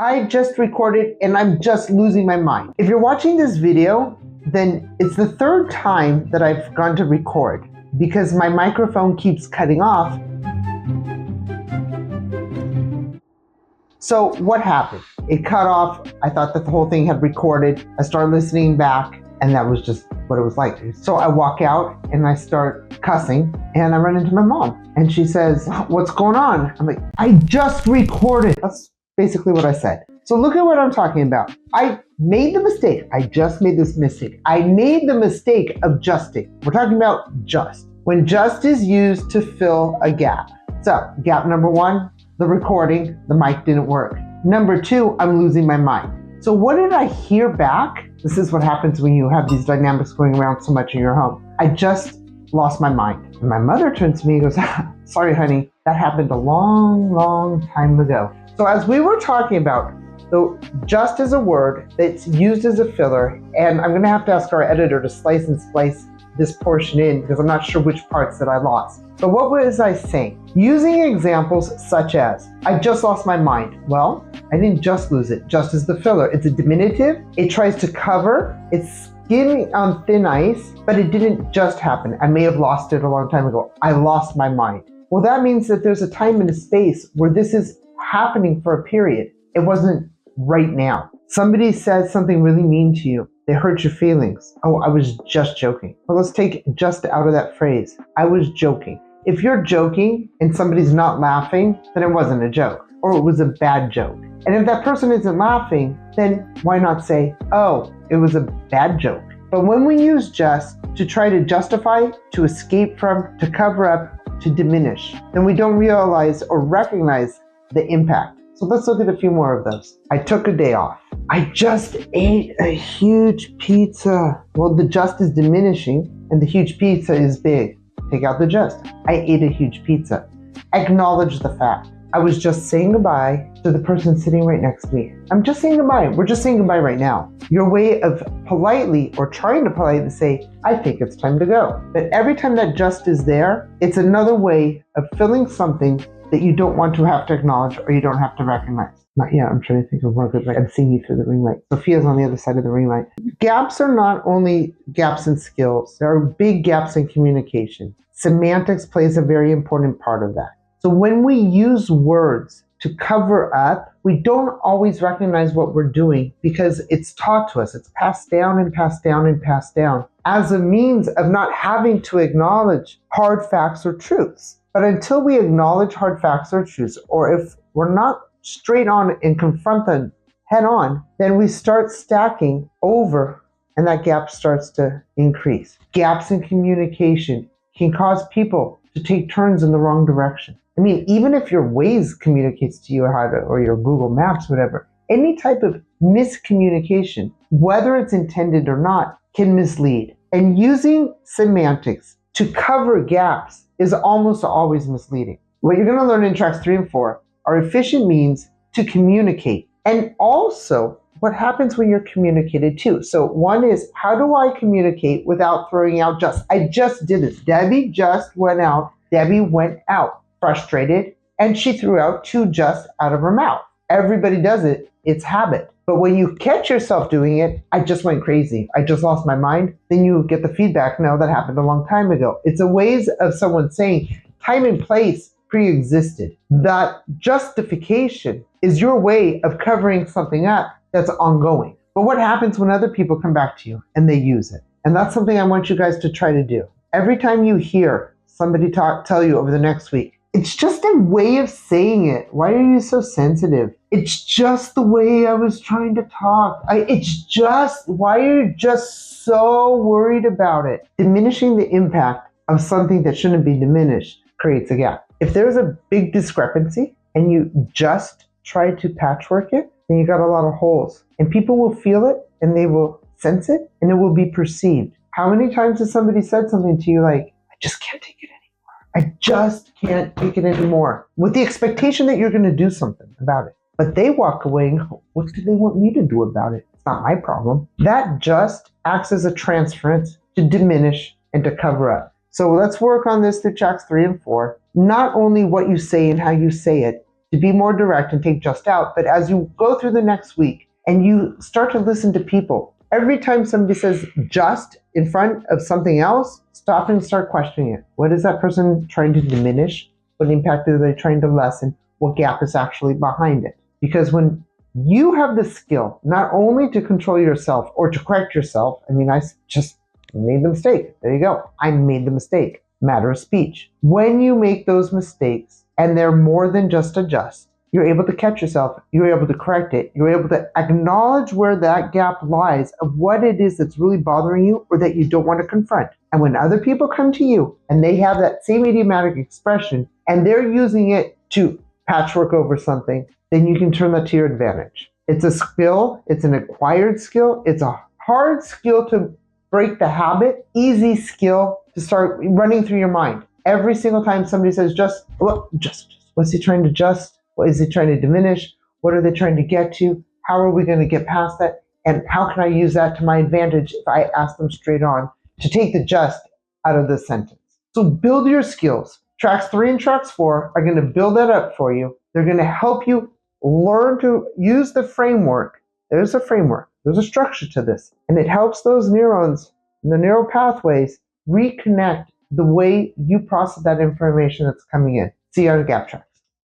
I just recorded and I'm just losing my mind. If you're watching this video, then it's the third time that I've gone to record because my microphone keeps cutting off. So what happened? It cut off. I thought that the whole thing had recorded. I started listening back and that was just what it was like. So I walk out and I start cussing and I run into my mom and she says, "What's going on?" I'm like, "I just recorded." That's basically what I said. So look at what I'm talking about. I made the mistake. I just made this mistake. I made the mistake of justing. We're talking about just. When just is used to fill a gap. So gap number one, the recording, the mic didn't work. Number two, I'm losing my mind. So what did I hear back? This is what happens when you have these dynamics going around so much in your home. I just lost my mind. And my mother turns to me and goes, "Sorry, honey, that happened a long, long time ago." So as we were talking about, so just is a word that's used as a filler, and I'm gonna have to ask our editor to slice and splice this portion in because I'm not sure which parts that I lost. So what was I saying? Using examples such as, I just lost my mind. Well, I didn't just lose it. Just is the filler. It's a diminutive. It tries to cover. It's skimming on thin ice, but it didn't just happen. I may have lost it a long time ago. I lost my mind. Well, that means that there's a time and a space where this is happening for a period. It wasn't right now. Somebody says something really mean to you. They hurt your feelings. Oh, I was just joking. Well, let's take just out of that phrase. I was joking. If you're joking and somebody's not laughing, then it wasn't a joke, or it was a bad joke. And if that person isn't laughing, then why not say, "Oh, it was a bad joke"? But when we use just to try to justify, to escape from, to cover up, to diminish, then we don't realize or recognize the impact. So let's look at a few more of those. I took a day off. I just ate a huge pizza. Well, the just is diminishing and the huge pizza is big. Take out the just. I ate a huge pizza. Acknowledge the fact. I was just saying goodbye to the person sitting right next to me. I'm just saying goodbye. We're just saying goodbye right now. Your way of politely or trying to politely say, "I think it's time to go." But every time that just is there, it's another way of filling something that you don't want to have to acknowledge or you don't have to recognize. Not yet. I'm trying to think of one good way. I'm seeing you through the ring light. Sophia's on the other side of the ring light. Gaps are not only gaps in skills. There are big gaps in communication. Semantics plays a very important part of that. So when we use words to cover up, we don't always recognize what we're doing because it's taught to us. It's passed down and passed down and passed down as a means of not having to acknowledge hard facts or truths. But until we acknowledge hard facts or truths, or if we're not straight on and confront them head on, then we start stacking over and that gap starts to increase. Gaps in communication can cause people to take turns in the wrong direction. I mean, even if your Waze communicates to you how to, or your Google Maps, whatever, any type of miscommunication, whether it's intended or not, can mislead. And using semantics to cover gaps is almost always misleading. What you're going to learn in tracks 3 and 4 are efficient means to communicate. And also what happens when you're communicated to. So one is, how do I communicate without throwing out just? I just did this. Debbie just went out. Debbie went out frustrated and she threw out 2 just out of her mouth. Everybody does it. It's habit. But when you catch yourself doing it, I just went crazy, I just lost my mind, then you get the feedback, no, that happened a long time ago. It's a ways of someone saying time and place pre-existed. That justification is your way of covering something up that's ongoing. But what happens when other people come back to you and they use it? And that's something I want you guys to try to do. Every time you hear somebody tell you over the next week, it's just a way of saying it. Why are you so sensitive? It's just the way I was trying to talk. Why are you just so worried about it? Diminishing the impact of something that shouldn't be diminished creates a gap. If there's a big discrepancy and you just try to patchwork it, then you got a lot of holes. And people will feel it and they will sense it and it will be perceived. How many times has somebody said something to you like, "I just can't take it anymore. I just can't take it anymore," with the expectation that you're going to do something about it. But they walk away and go, "What do they want me to do about it? It's not my problem." That just acts as a transference to diminish and to cover up. So let's work on this through tracks 3 and 4. Not only what you say and how you say it, to be more direct and take just out. But as you go through the next week and you start to listen to people, every time somebody says just in front of something else, stop and start questioning it. What is that person trying to diminish? What impact are they trying to lessen? What gap is actually behind it? Because when you have the skill not only to control yourself or to correct yourself, I mean, I just made the mistake. There you go. I made the mistake. Matter of speech. When you make those mistakes and they're more than just a just, you're able to catch yourself, you're able to correct it, you're able to acknowledge where that gap lies of what it is that's really bothering you or that you don't want to confront. And when other people come to you and they have that same idiomatic expression and they're using it to patchwork over something, then you can turn that to your advantage. It's a skill, it's an acquired skill, it's a hard skill to break the habit, easy skill to start running through your mind. Every single time somebody says just, what's he trying to just? What is he trying to diminish? What are they trying to get to? How are we going to get past that? And how can I use that to my advantage if I ask them straight on to take the just out of the sentence? So build your skills. Tracks 3 and tracks 4 are going to build that up for you. They're going to help you learn to use the framework. There's a framework. There's a structure to this. And it helps those neurons, the neural pathways, reconnect the way you process that information that's coming in. See you on GapTrax.